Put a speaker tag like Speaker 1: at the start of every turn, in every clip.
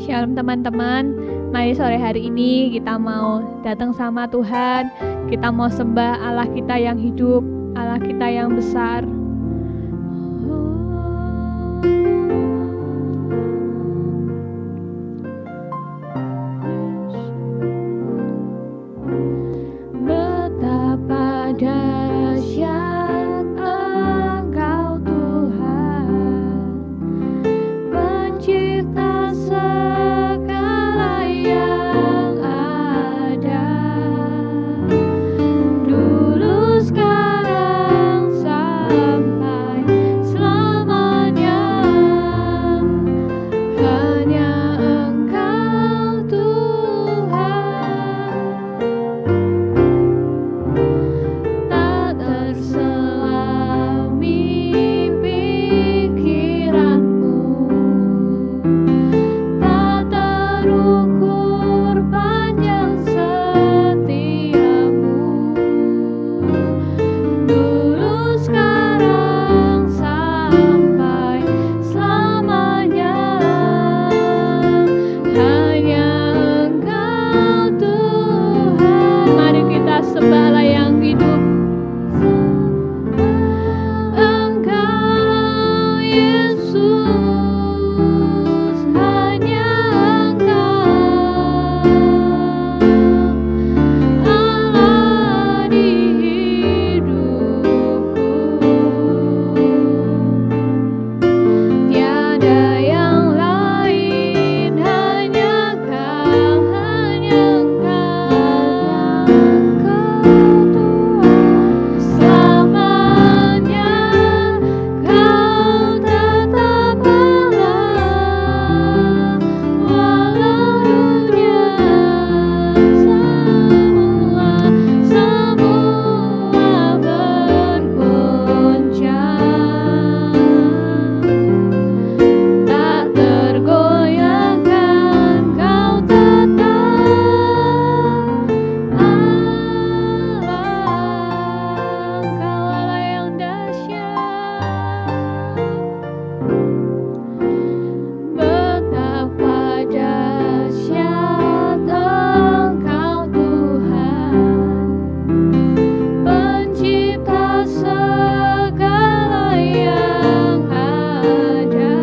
Speaker 1: Shalom teman-teman, mari sore hari ini kita mau datang sama Tuhan. Kita mau sembah Allah kita yang hidup, Allah kita yang besar. Betapa dahsyat Engkau Tuhan, pencipta segala yang ada, dulu sekarang sampai selamanya. Hanya Engkau Tuhan, tak terselah mimpi pikiranmu, tak terukur panjang setiamu, dulu sekarang sampai selamanya. Hanya Engkau Tuhan. Mari kita sembah Allah yang hidup. Engkau Yesus, hanya Engkau Allah di hidupku. Tiada yang lain, hanya Kau, hanya Engkau Tuhan. Selamanya Kau tetap Allah, walau dunia semua bergoncang, tak tergoyahkan Kau tetap Allah, Kau Allah yang dahsyat. Betapa dahsyat Engkau Tuhan, pencipta segala yang ada,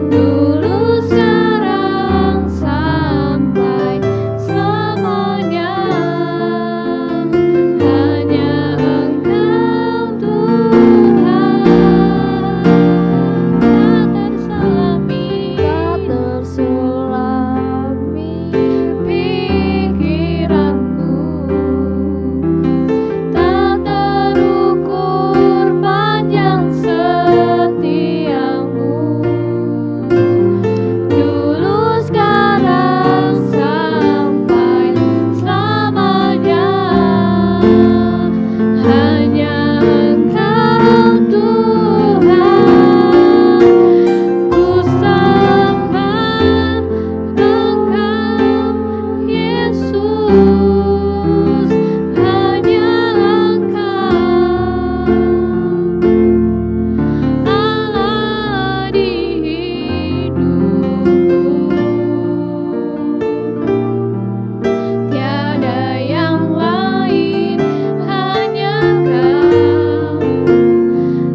Speaker 1: dulu sekarang sampai selamanya. Hanya Engkau Tuhan, tak terselami pikiranmu, tak terukur panjang setiamu, dulu sekarang sampai selamanya. Hanya Engkau Tuhan, ku sembah Engkau Yesus, hanya Engkau Allah di hidupku. Tiada yang lain, hanya Kau,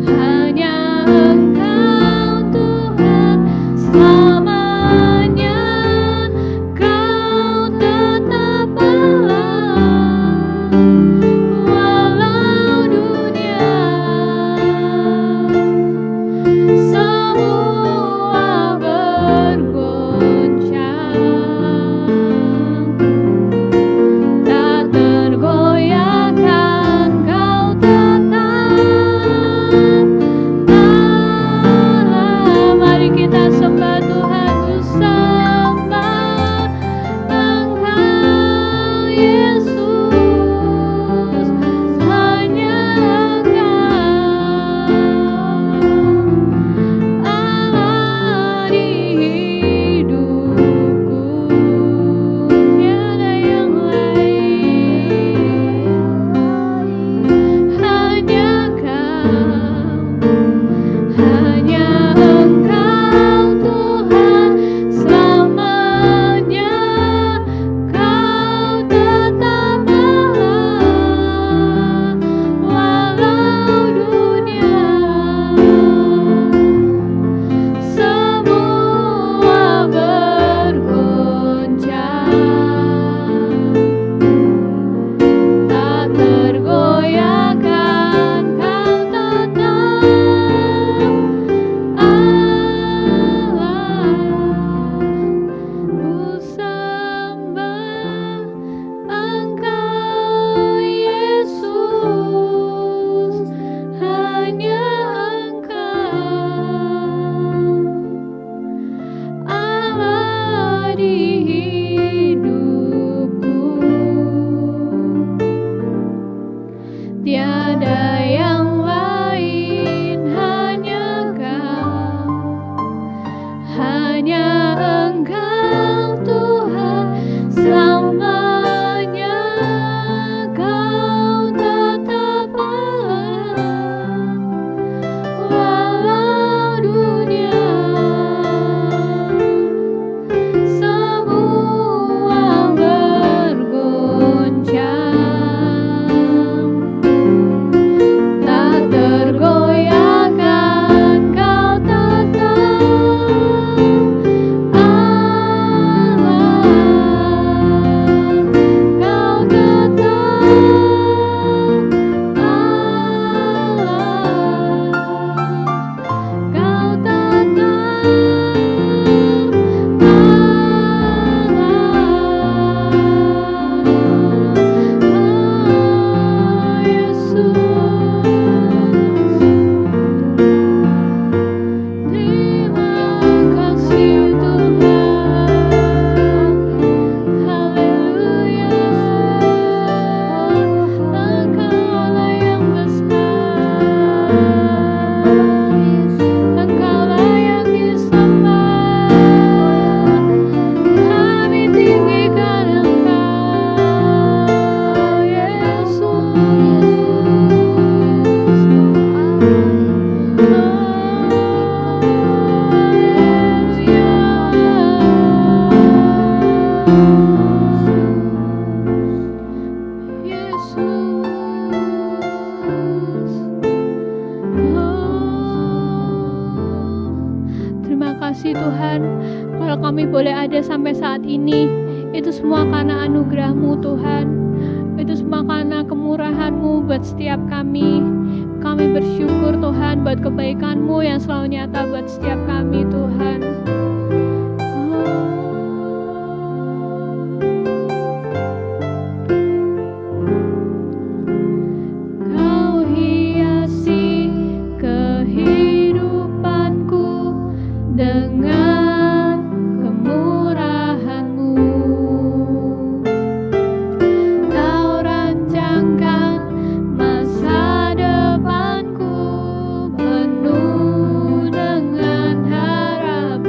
Speaker 1: hanya Engkau Tuhan. Selamanya Kau tetap Allah, walau dunia semua bergoncang, tak tergoyahkan Kau tetap Allah. Mari kita sembah Tuhan, ku sembah Engkau Yesus, hanya Engkau Allah di hidupku. Tiada yang lain, hanya Kau, hanya Engkau Tuhan. kasih Tuhan. Kalau kami boleh ada sampai saat ini, itu semua karena anugerah-Mu Tuhan. Itu semua karena kemurahan-Mu buat setiap kami. Kami bersyukur Tuhan buat kebaikan-Mu yang selalu nyata buat setiap kami Tuhan. Kau hiasi kehidupanku dengan kemurahan-Mu. Kau rancangkan masa depanku penuh dengan harapan.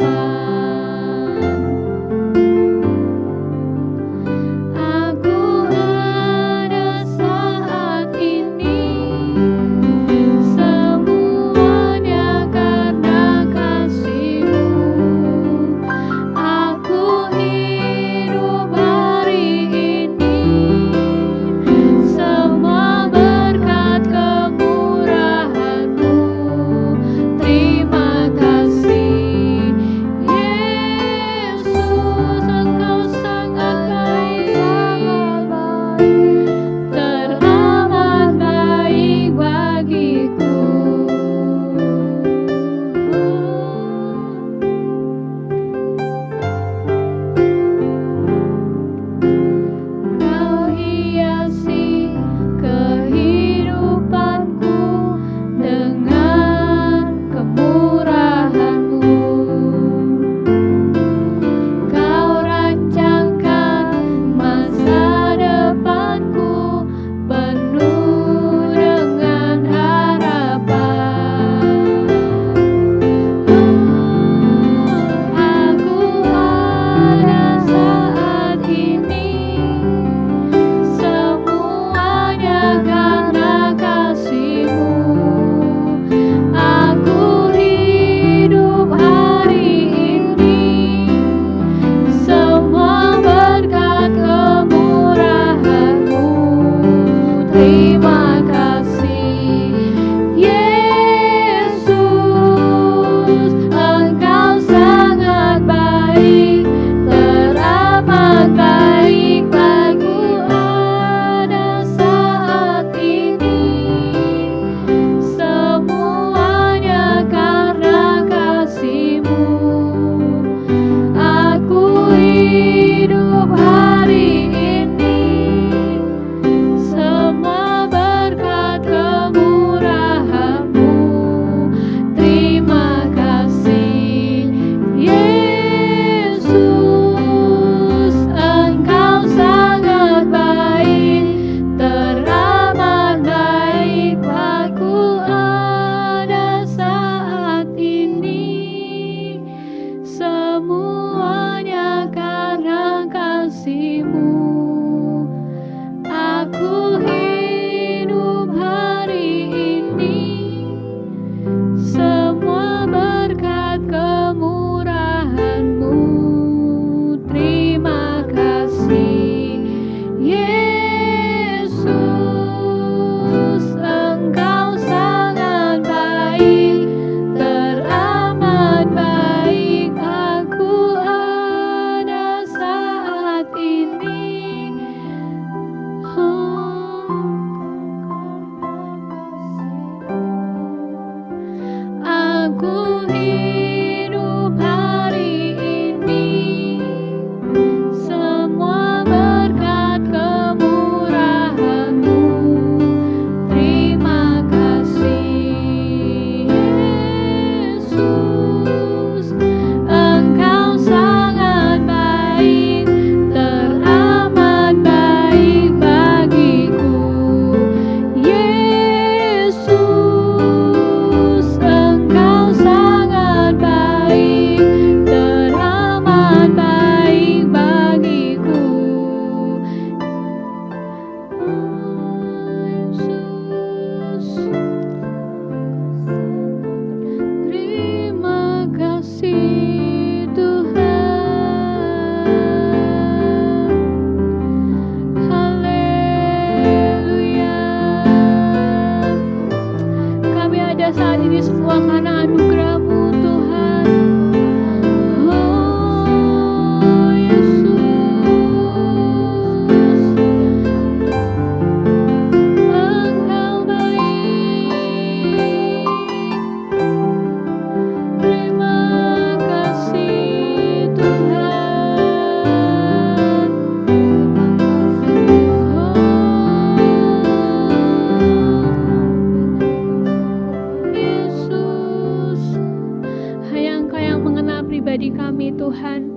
Speaker 1: pribadi kami Tuhan.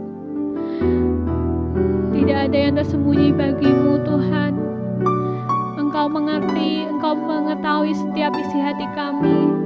Speaker 1: Tidak ada yang tersembunyi bagimu Tuhan. Engkau mengerti, Engkau mengetahui setiap isi hati kami.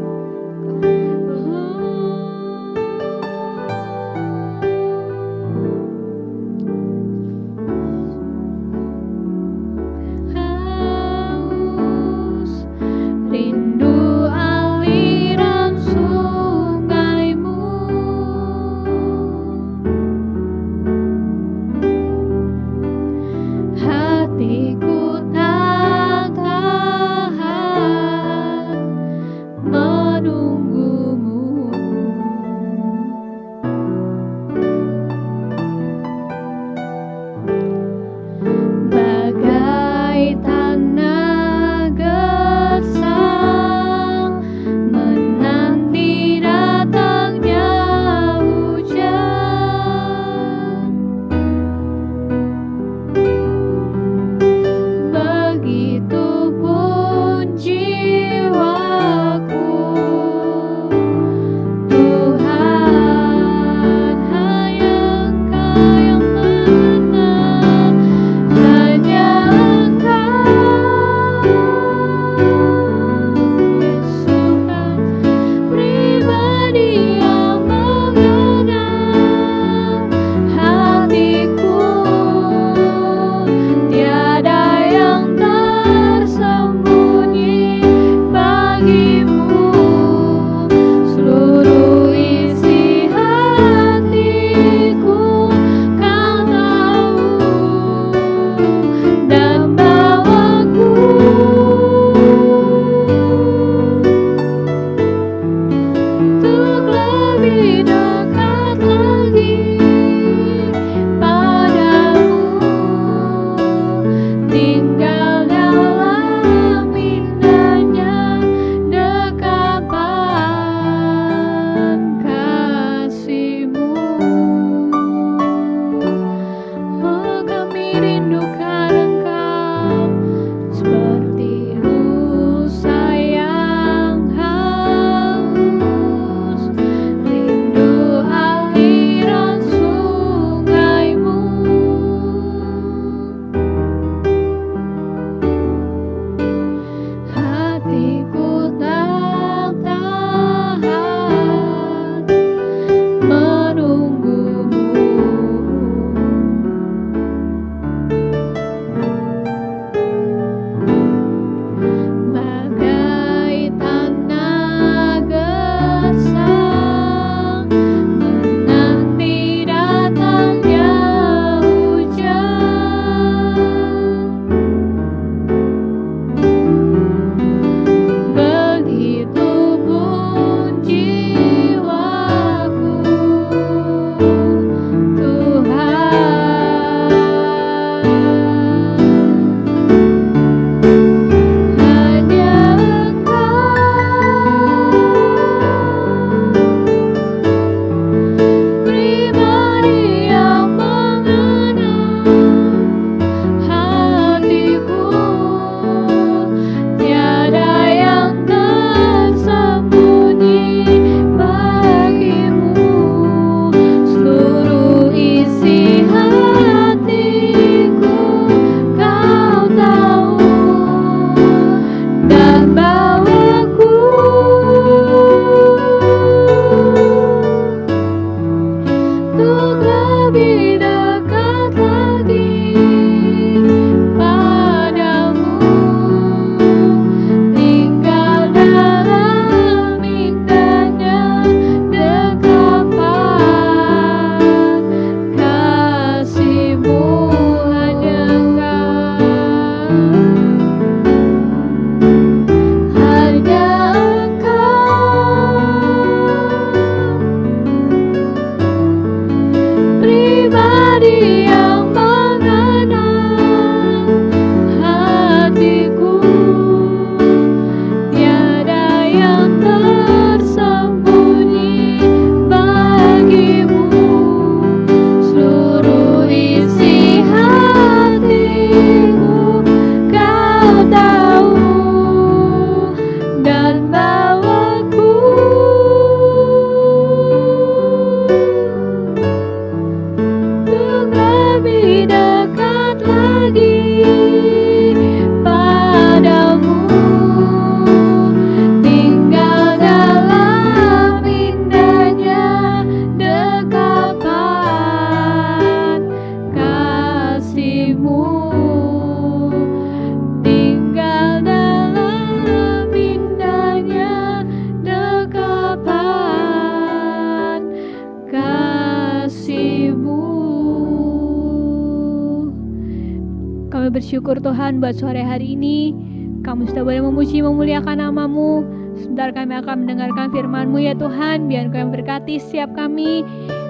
Speaker 1: Kami bersyukur Tuhan buat sore hari ini. Kami sudah boleh memuji memuliakan nama-Mu. Sebentar kami akan mendengarkan firman-Mu ya Tuhan. Biar Kau yang berkati setiap kami.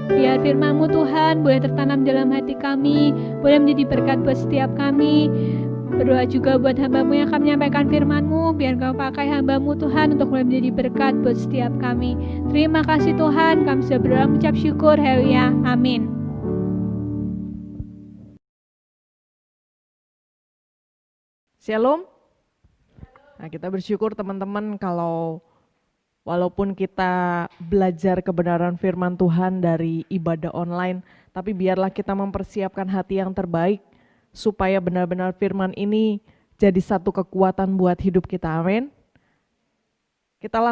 Speaker 1: Biar firman-Mu Tuhan boleh tertanam dalam hati kami. Boleh menjadi berkat buat setiap kami. Berdoa juga buat hamba-Mu yang akan menyampaikan firman-Mu. Biar Kau pakai hamba-Mu Tuhan untuk boleh menjadi berkat buat setiap kami. Terima kasih Tuhan. Kami sudah berdoa mengucap syukur. Haleluya. Amin.
Speaker 2: Shalom. Nah, kita bersyukur teman-teman kalau walaupun kita belajar kebenaran firman Tuhan dari ibadah online, tapi biarlah kita mempersiapkan hati yang terbaik supaya benar-benar firman ini jadi satu kekuatan buat hidup kita. Amin. Kita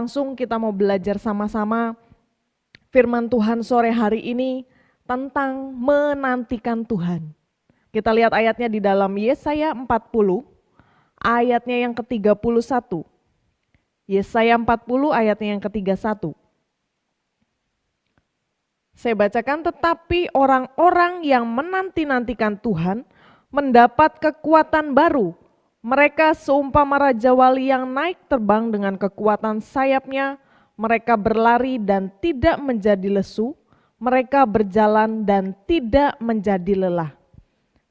Speaker 2: mau belajar sama-sama firman Tuhan sore hari ini tentang menantikan Tuhan. Kita lihat ayatnya di dalam Yesaya 40. Ayatnya yang ke-31. Yesaya 40 ayatnya yang ke-31. Saya bacakan, tetapi orang-orang yang menanti-nantikan Tuhan mendapat kekuatan baru. Mereka seumpama raja wali yang naik terbang dengan kekuatan sayapnya. Mereka berlari dan tidak menjadi lesu. Mereka berjalan dan tidak menjadi lelah.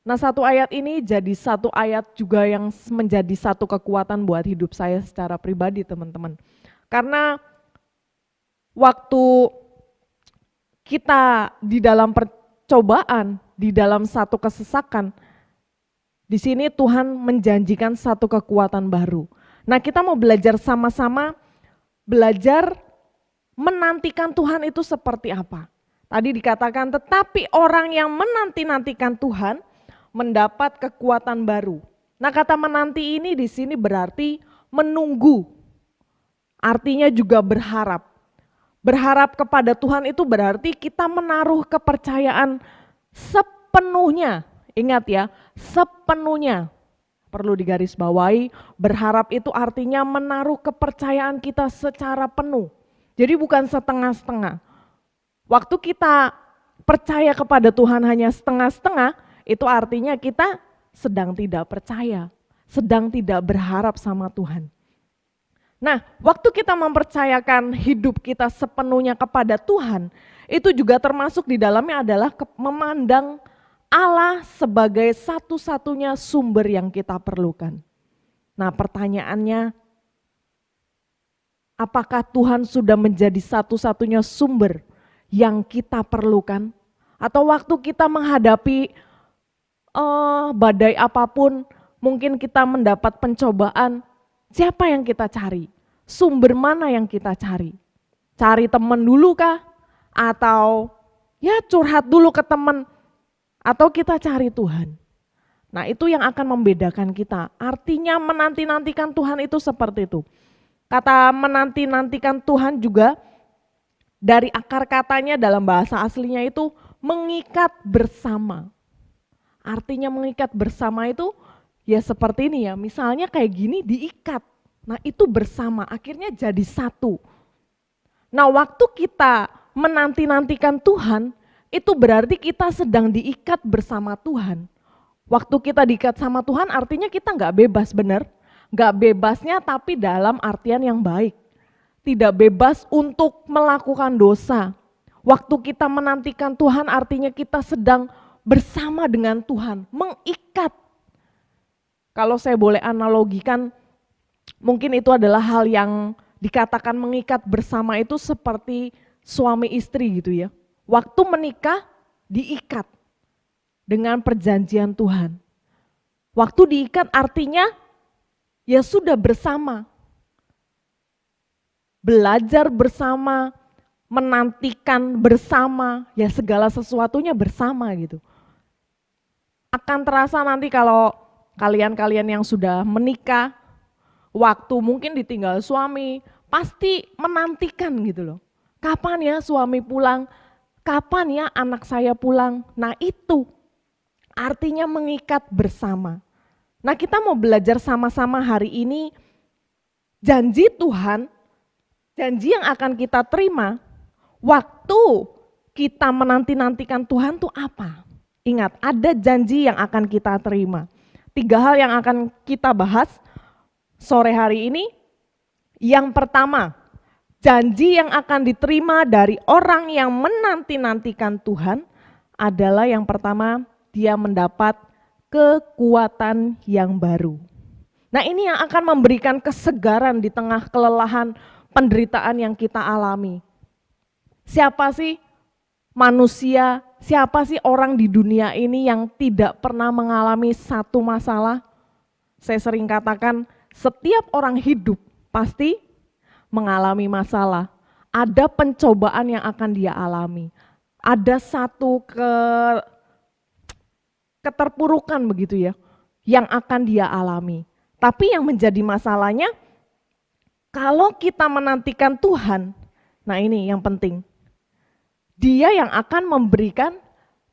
Speaker 2: Nah, satu ayat ini jadi satu ayat juga yang menjadi satu kekuatan buat hidup saya secara pribadi teman-teman. Karena waktu kita di dalam percobaan, di dalam satu kesesakan, di sini Tuhan menjanjikan satu kekuatan baru. Nah, kita mau belajar sama-sama, belajar menantikan Tuhan itu seperti apa. Tadi dikatakan, tetapi orang yang menanti-nantikan Tuhan mendapat kekuatan baru. Nah, kata menanti ini di sini berarti menunggu. Artinya juga berharap. Berharap kepada Tuhan itu berarti kita menaruh kepercayaan sepenuhnya. Ingat ya, sepenuhnya. Perlu digarisbawahi, berharap itu artinya menaruh kepercayaan kita secara penuh. Jadi bukan setengah-setengah. Waktu kita percaya kepada Tuhan hanya setengah-setengah, itu artinya kita sedang tidak percaya, sedang tidak berharap sama Tuhan. Nah, waktu kita mempercayakan hidup kita sepenuhnya kepada Tuhan, itu juga termasuk di dalamnya adalah memandang Allah sebagai satu-satunya sumber yang kita perlukan. Nah, pertanyaannya, apakah Tuhan sudah menjadi satu-satunya sumber yang kita perlukan? Atau waktu kita menghadapi badai apapun, mungkin kita mendapat pencobaan, siapa yang kita cari? Sumber mana yang kita cari? Cari teman dulu kah? Atau ya curhat dulu ke teman? Atau kita cari Tuhan? Nah, itu yang akan membedakan kita. Artinya menanti-nantikan Tuhan itu seperti itu. Kata menanti-nantikan Tuhan juga dari akar katanya dalam bahasa aslinya itu mengikat bersama. Artinya mengikat bersama itu ya seperti ini ya, misalnya kayak gini diikat. Nah, itu bersama, akhirnya jadi satu. Nah, waktu kita menanti-nantikan Tuhan, itu berarti kita sedang diikat bersama Tuhan. Waktu kita diikat sama Tuhan artinya kita gak bebas, benar? Gak bebasnya tapi dalam artian yang baik. Tidak bebas untuk melakukan dosa. Waktu kita menantikan Tuhan artinya kita sedang bersama dengan Tuhan, mengikat. Kalau saya boleh analogikan, mungkin itu adalah hal yang dikatakan mengikat bersama itu seperti suami istri gitu ya. Waktu menikah diikat dengan perjanjian Tuhan. Waktu diikat artinya ya sudah bersama. Belajar bersama, menantikan bersama, ya segala sesuatunya bersama gitu. Akan terasa nanti kalau kalian-kalian yang sudah menikah, waktu mungkin ditinggal suami, pasti menantikan gitu loh. Kapan ya suami pulang? Kapan ya anak saya pulang? Nah, itu artinya mengikat bersama. Nah, kita mau belajar sama-sama hari ini janji Tuhan, janji yang akan kita terima waktu kita menanti-nantikan Tuhan tuh apa? Ingat, ada janji yang akan kita terima. 3 hal yang akan kita bahas sore hari ini. Yang pertama, janji yang akan diterima dari orang yang menanti-nantikan Tuhan adalah yang pertama, dia mendapat kekuatan yang baru. Nah, ini yang akan memberikan kesegaran di tengah kelelahan penderitaan yang kita alami. Siapa sih manusia, siapa sih orang di dunia ini yang tidak pernah mengalami satu masalah? Saya sering katakan, setiap orang hidup pasti mengalami masalah. Ada pencobaan yang akan dia alami. Ada satu keterpurukan begitu ya, yang akan dia alami. Tapi yang menjadi masalahnya, kalau kita menantikan Tuhan, nah ini yang penting. Dia yang akan memberikan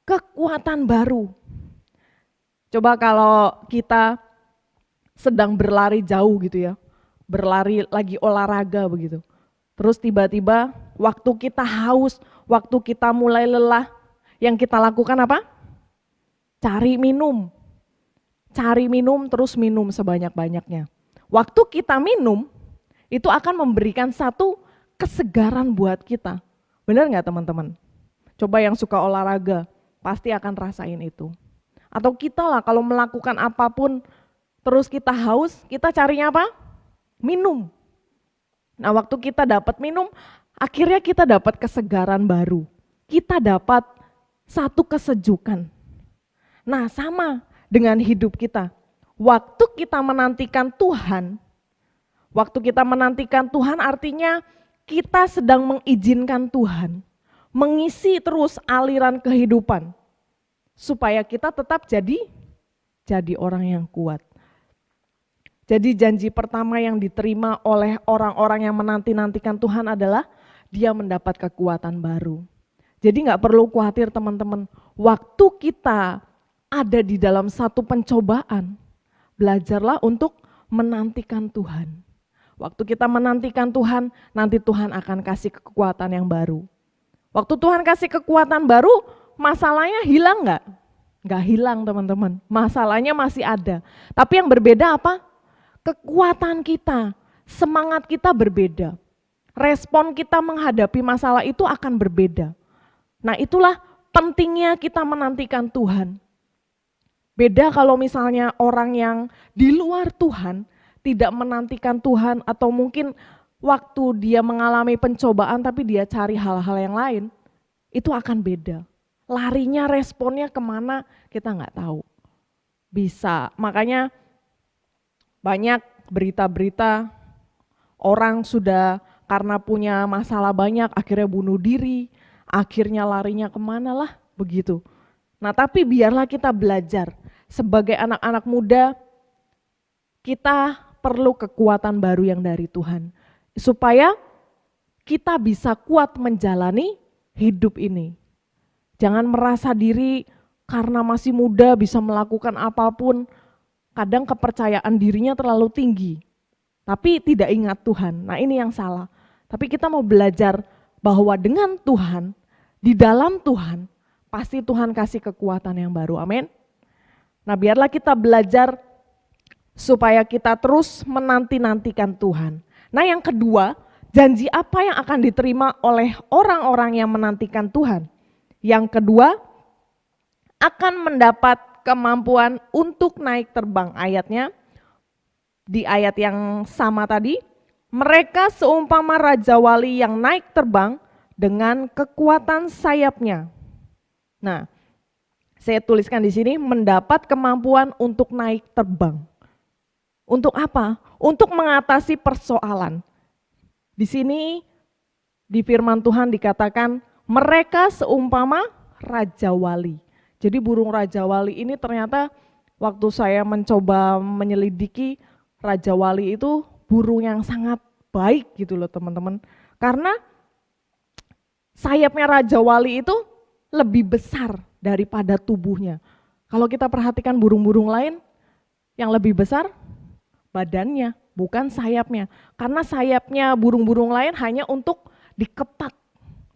Speaker 2: kekuatan baru. Coba kalau kita sedang berlari jauh gitu ya, berlari lagi olahraga begitu. Terus tiba-tiba waktu kita haus, waktu kita mulai lelah, yang kita lakukan apa? Cari minum terus minum sebanyak-banyaknya. Waktu kita minum, itu akan memberikan satu kesegaran buat kita. Benar nggak teman-teman? Coba yang suka olahraga, pasti akan rasain itu. Atau kita lah kalau melakukan apapun, terus kita haus, kita carinya apa? Minum. Nah, waktu kita dapat minum, akhirnya kita dapat kesegaran baru. Kita dapat satu kesejukan. Nah, sama dengan hidup kita. Waktu kita menantikan Tuhan artinya kita sedang mengizinkan Tuhan mengisi terus aliran kehidupan supaya kita tetap jadi orang yang kuat. Jadi janji pertama yang diterima oleh orang-orang yang menanti-nantikan Tuhan adalah dia mendapat kekuatan baru. Jadi gak perlu khawatir teman-teman, waktu kita ada di dalam satu pencobaan, belajarlah untuk menantikan Tuhan. Waktu kita menantikan Tuhan, nanti Tuhan akan kasih kekuatan yang baru. Waktu Tuhan kasih kekuatan baru, masalahnya hilang gak? Gak hilang teman-teman, masalahnya masih ada. Tapi yang berbeda apa? Kekuatan kita, semangat kita berbeda. Respon kita menghadapi masalah itu akan berbeda. Nah, itulah pentingnya kita menantikan Tuhan. Beda kalau misalnya orang yang di luar Tuhan tidak menantikan Tuhan, atau mungkin waktu dia mengalami pencobaan tapi dia cari hal-hal yang lain, itu akan beda. Larinya, responnya kemana kita nggak tahu. Bisa, makanya banyak berita-berita orang sudah karena punya masalah banyak akhirnya bunuh diri, akhirnya larinya kemana lah begitu. Nah, tapi biarlah kita belajar sebagai anak-anak muda, kita perlu kekuatan baru yang dari Tuhan supaya kita bisa kuat menjalani hidup ini. Jangan merasa diri karena masih muda bisa melakukan apapun. Kadang kepercayaan dirinya terlalu tinggi, tapi tidak ingat Tuhan. Nah, ini yang salah. Tapi kita mau belajar bahwa dengan Tuhan, di dalam Tuhan, pasti Tuhan kasih kekuatan yang baru. Amin. Nah, biarlah kita belajar supaya kita terus menanti-nantikan Tuhan. Nah, yang kedua, janji apa yang akan diterima oleh orang-orang yang menantikan Tuhan? Yang kedua, akan mendapat kemampuan untuk naik terbang. Ayatnya di ayat yang sama tadi, mereka seumpama raja wali yang naik terbang dengan kekuatan sayapnya. Nah, saya tuliskan di sini mendapat kemampuan untuk naik terbang. Untuk apa? Untuk mengatasi persoalan. Di sini di firman Tuhan dikatakan mereka seumpama raja wali. Jadi burung raja wali ini ternyata waktu saya mencoba menyelidiki, raja wali itu burung yang sangat baik gitu loh teman-teman. Karena sayapnya raja wali itu lebih besar daripada tubuhnya. Kalau kita perhatikan burung-burung lain yang lebih besar badannya, bukan sayapnya. Karena sayapnya burung-burung lain hanya untuk dikepak,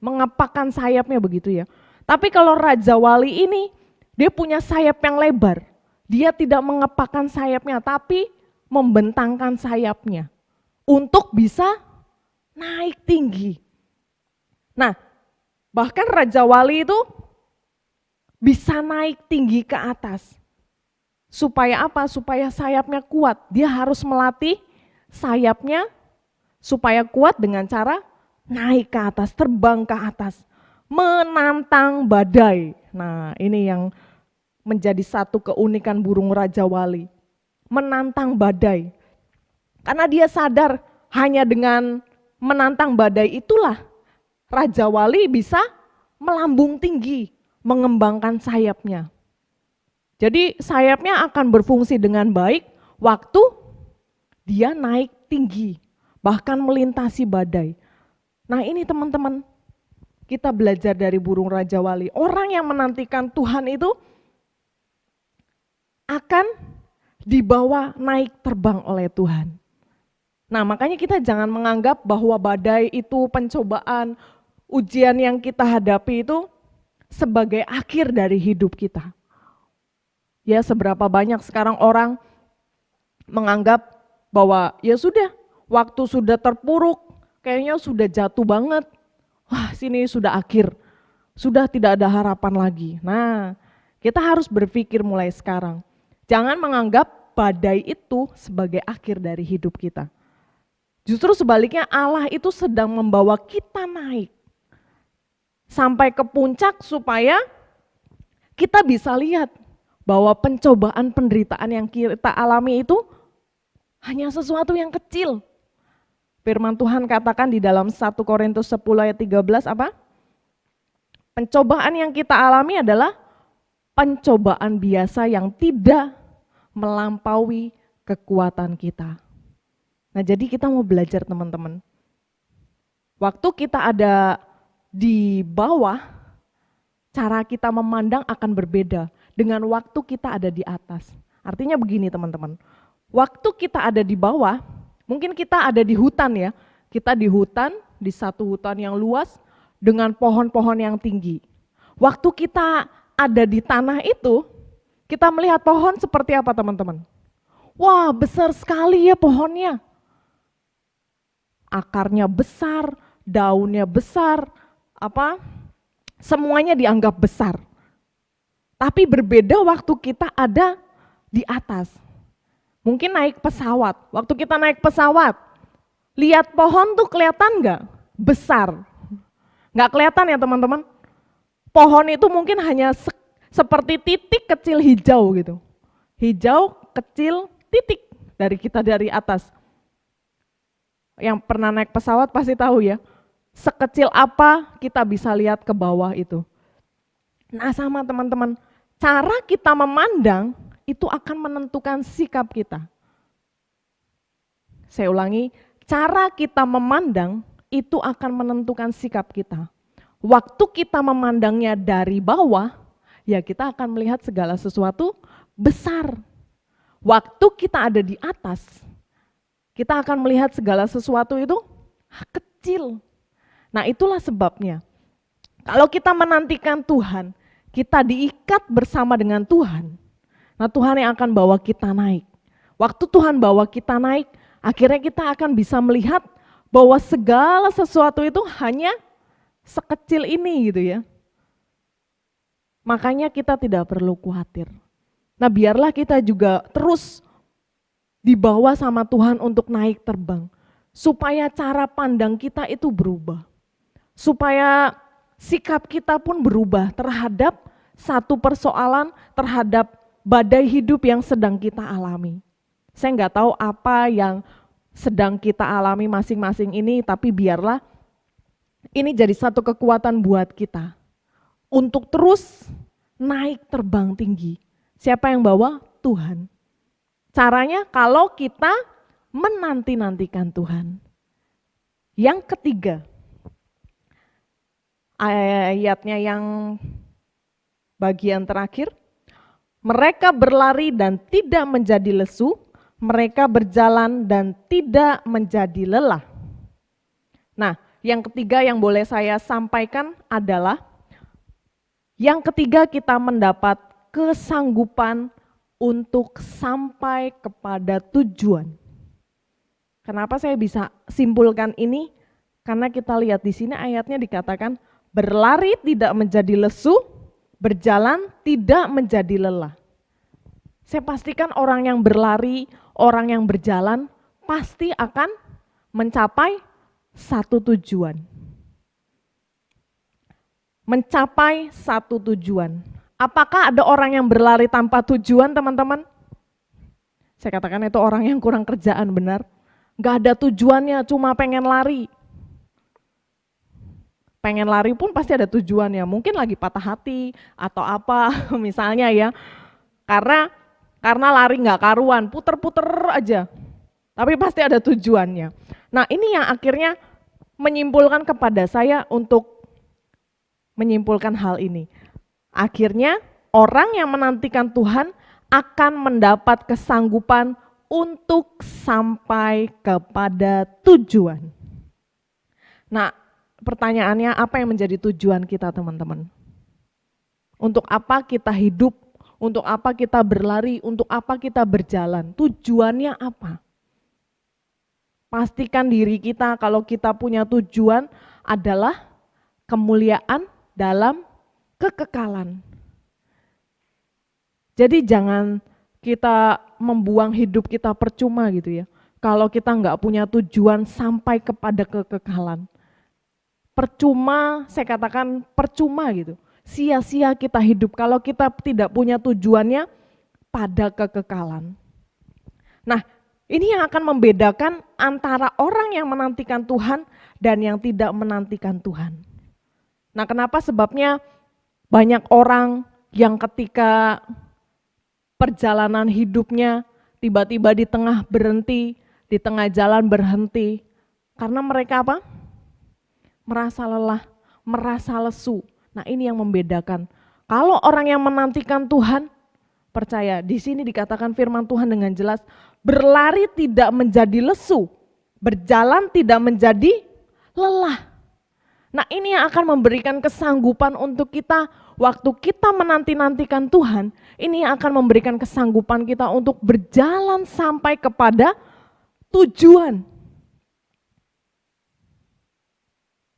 Speaker 2: mengepakkan sayapnya begitu ya. Tapi kalau raja wali ini, dia punya sayap yang lebar. Dia tidak mengepakkan sayapnya, tapi membentangkan sayapnya untuk bisa naik tinggi. Nah, bahkan Raja Wali itu bisa naik tinggi ke atas. Supaya apa? Supaya sayapnya kuat. Dia harus melatih sayapnya supaya kuat dengan cara naik ke atas, terbang ke atas, menantang badai. Nah, ini yang menjadi satu keunikan burung Raja Wali. Menantang badai. Karena dia sadar hanya dengan menantang badai itulah Raja Wali bisa melambung tinggi, mengembangkan sayapnya. Jadi sayapnya akan berfungsi dengan baik waktu dia naik tinggi, bahkan melintasi badai. Nah ini teman-teman, kita belajar dari burung Raja Wali. Orang yang menantikan Tuhan itu akan dibawa naik terbang oleh Tuhan. Nah makanya kita jangan menganggap bahwa badai itu pencobaan, ujian yang kita hadapi itu sebagai akhir dari hidup kita. Ya seberapa banyak sekarang orang menganggap bahwa ya sudah, waktu sudah terpuruk, kayaknya sudah jatuh banget. Wah sini sudah akhir, sudah tidak ada harapan lagi. Nah kita harus berpikir mulai sekarang. Jangan menganggap badai itu sebagai akhir dari hidup kita. Justru sebaliknya Allah itu sedang membawa kita naik. Sampai ke puncak supaya kita bisa lihat bahwa pencobaan penderitaan yang kita alami itu hanya sesuatu yang kecil. Firman Tuhan katakan di dalam 1 Korintus 10 ayat 13 apa? Pencobaan yang kita alami adalah pencobaan biasa yang tidak melampaui kekuatan kita. Nah jadi kita mau belajar teman-teman. Waktu kita ada di bawah, cara kita memandang akan berbeda dengan waktu kita ada di atas. Artinya begini teman-teman, waktu kita ada di bawah, mungkin kita ada di hutan ya, kita di hutan, di satu hutan yang luas dengan pohon-pohon yang tinggi. Waktu kita ada di tanah itu, kita melihat pohon seperti apa teman-teman? Wah besar sekali ya pohonnya. Akarnya besar, daunnya besar, semuanya dianggap besar. Tapi berbeda waktu kita ada di atas. Mungkin naik pesawat, waktu kita naik pesawat, lihat pohon tuh kelihatan nggak? Besar. Nggak kelihatan ya teman-teman? Pohon itu mungkin hanya seperti titik kecil hijau gitu. Hijau, kecil, titik dari kita dari atas. Yang pernah naik pesawat pasti tahu ya, sekecil apa kita bisa lihat ke bawah itu. Nah sama teman-teman, cara kita memandang itu akan menentukan sikap kita. Saya ulangi, cara kita memandang itu akan menentukan sikap kita. Waktu kita memandangnya dari bawah, ya kita akan melihat segala sesuatu besar. Waktu kita ada di atas, kita akan melihat segala sesuatu itu kecil. Nah itulah sebabnya, kalau kita menantikan Tuhan, kita diikat bersama dengan Tuhan. Nah Tuhan yang akan bawa kita naik. Waktu Tuhan bawa kita naik, akhirnya kita akan bisa melihat bahwa segala sesuatu itu hanya sekecil ini gitu ya. Makanya kita tidak perlu khawatir. Nah biarlah kita juga terus dibawa sama Tuhan untuk naik terbang. Supaya cara pandang kita itu berubah. Supaya sikap kita pun berubah terhadap satu persoalan, terhadap badai hidup yang sedang kita alami. Saya nggak tahu apa yang sedang kita alami masing-masing ini, tapi biarlah ini jadi satu kekuatan buat kita untuk terus naik terbang tinggi. Siapa yang bawa? Tuhan. Caranya kalau kita menanti-nantikan Tuhan. Yang ketiga, ayatnya yang bagian terakhir, mereka berlari dan tidak menjadi lesu, mereka berjalan dan tidak menjadi lelah. Nah, yang ketiga yang boleh saya sampaikan adalah yang ketiga kita mendapat kesanggupan untuk sampai kepada tujuan. Kenapa saya bisa simpulkan ini? Karena kita lihat di sini ayatnya dikatakan berlari tidak menjadi lesu, berjalan tidak menjadi lelah. Saya pastikan orang yang berlari, orang yang berjalan pasti akan mencapai satu tujuan. Mencapai satu tujuan. Apakah ada orang yang berlari tanpa tujuan, teman-teman? Saya katakan itu orang yang kurang kerjaan, benar. Gak ada tujuannya, cuma pengen lari. Pengen lari pun pasti ada tujuannya, mungkin lagi patah hati atau apa misalnya ya. Karena lari gak karuan, puter-puter aja. Tapi pasti ada tujuannya. Nah ini yang akhirnya menyimpulkan kepada saya untuk menyimpulkan hal ini. Akhirnya orang yang menantikan Tuhan akan mendapat kesanggupan untuk sampai kepada tujuan. Nah, pertanyaannya apa yang menjadi tujuan kita, teman-teman? Untuk apa kita hidup? Untuk apa kita berlari? Untuk apa kita berjalan? Tujuannya apa? Pastikan diri kita kalau kita punya tujuan adalah kemuliaan dalam kekekalan. Jadi jangan kita membuang hidup kita percuma gitu ya. Kalau kita nggak punya tujuan sampai kepada kekekalan. Percuma, saya katakan percuma gitu. Sia-sia kita hidup kalau kita tidak punya tujuannya pada kekekalan. Nah, ini yang akan membedakan antara orang yang menantikan Tuhan dan yang tidak menantikan Tuhan. Nah, kenapa sebabnya banyak orang yang ketika perjalanan hidupnya tiba-tiba di tengah berhenti, di tengah jalan berhenti. Karena mereka apa? Merasa lelah, merasa lesu. Nah ini yang membedakan. Kalau orang yang menantikan Tuhan, percaya di sini dikatakan firman Tuhan dengan jelas, berlari tidak menjadi lesu, berjalan tidak menjadi lelah. Nah ini yang akan memberikan kesanggupan untuk kita, waktu kita menanti-nantikan Tuhan, ini yang akan memberikan kesanggupan kita untuk berjalan sampai kepada tujuan.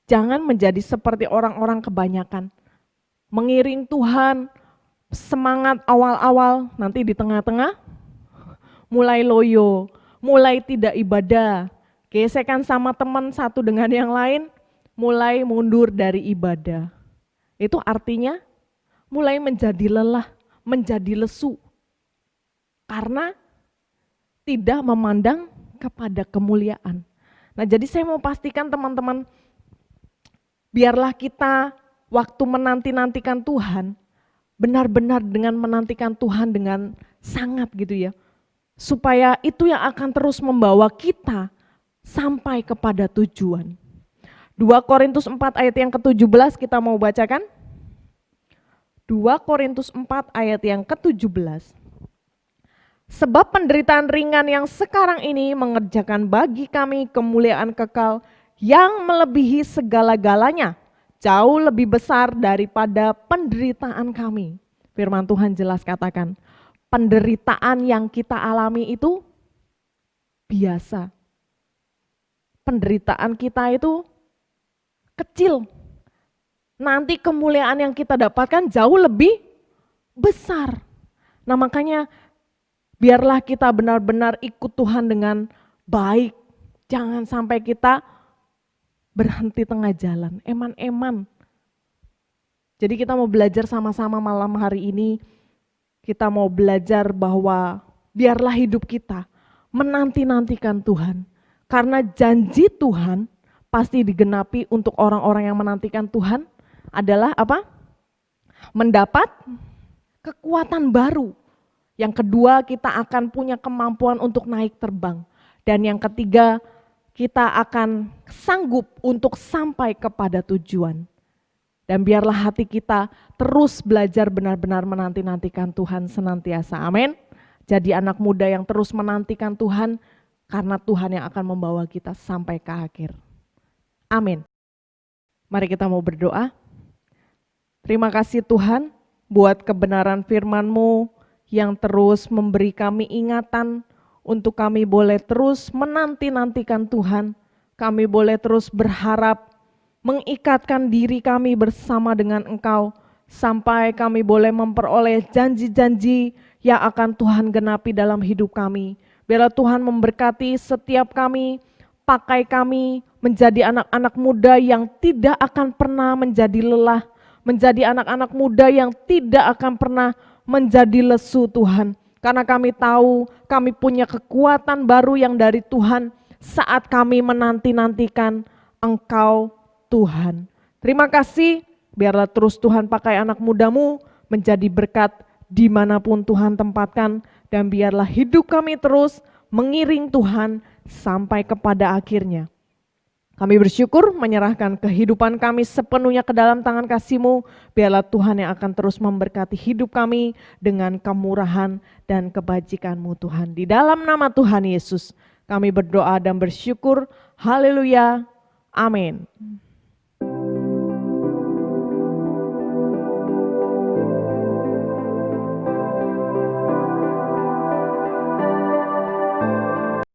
Speaker 2: Jangan menjadi seperti orang-orang kebanyakan. Mengiring Tuhan, semangat awal-awal, nanti di tengah-tengah mulai loyo, mulai tidak ibadah, gesekan sama teman satu dengan yang lain, mulai mundur dari ibadah. Itu artinya mulai menjadi lelah, menjadi lesu. Karena tidak memandang kepada kemuliaan. Nah jadi saya mau pastikan teman-teman, biarlah kita waktu menanti-nantikan Tuhan, benar-benar dengan menantikan Tuhan dengan sangat gitu ya. Supaya itu yang akan terus membawa kita sampai kepada tujuan. 2 Korintus 4 ayat yang ke-17 kita mau bacakan. 2 Korintus 4 ayat yang ke-17. Sebab penderitaan ringan yang sekarang ini mengerjakan bagi kami kemuliaan kekal yang melebihi segala-galanya, jauh lebih besar daripada penderitaan kami. Firman Tuhan jelas katakan, penderitaan yang kita alami itu biasa. Penderitaan kita itu kecil. Nanti kemuliaan yang kita dapatkan jauh lebih besar. Nah makanya biarlah kita benar-benar ikut Tuhan dengan baik. Jangan sampai kita berhenti tengah jalan, eman-eman. Jadi kita mau belajar sama-sama malam hari ini, kita mau belajar bahwa biarlah hidup kita menanti-nantikan Tuhan. Karena janji Tuhan pasti digenapi untuk orang-orang yang menantikan Tuhan adalah apa? Mendapat kekuatan baru. Yang kedua, kita akan punya kemampuan untuk naik terbang. Dan yang ketiga, kita akan sanggup untuk sampai kepada tujuan. Dan biarlah hati kita terus belajar benar-benar menanti-nantikan Tuhan senantiasa. Amin. Jadi anak muda yang terus menantikan Tuhan, karena Tuhan yang akan membawa kita sampai ke akhir. Amin. Mari kita mau berdoa. Terima kasih Tuhan buat kebenaran firman-Mu yang terus memberi kami ingatan untuk kami boleh terus menanti-nantikan Tuhan. Kami boleh terus berharap, mengikatkan diri kami bersama dengan Engkau, sampai kami boleh memperoleh janji-janji yang akan Tuhan genapi dalam hidup kami. Biarlah Tuhan memberkati setiap kami, pakai kami menjadi anak-anak muda yang tidak akan pernah menjadi lelah, menjadi anak-anak muda yang tidak akan pernah menjadi lesu Tuhan. Karena kami tahu kami punya kekuatan baru yang dari Tuhan saat kami menanti-nantikan Engkau Tuhan. Terima kasih, biarlah terus Tuhan pakai anak mudamu menjadi berkat dimanapun Tuhan tempatkan. Dan biarlah hidup kami terus mengiring Tuhan sampai kepada akhirnya. Kami bersyukur menyerahkan kehidupan kami sepenuhnya ke dalam tangan kasih-Mu. Biarlah Tuhan yang akan terus memberkati hidup kami dengan kemurahan dan kebajikan-Mu Tuhan. Di dalam nama Tuhan Yesus kami berdoa dan bersyukur. Haleluya. Amin.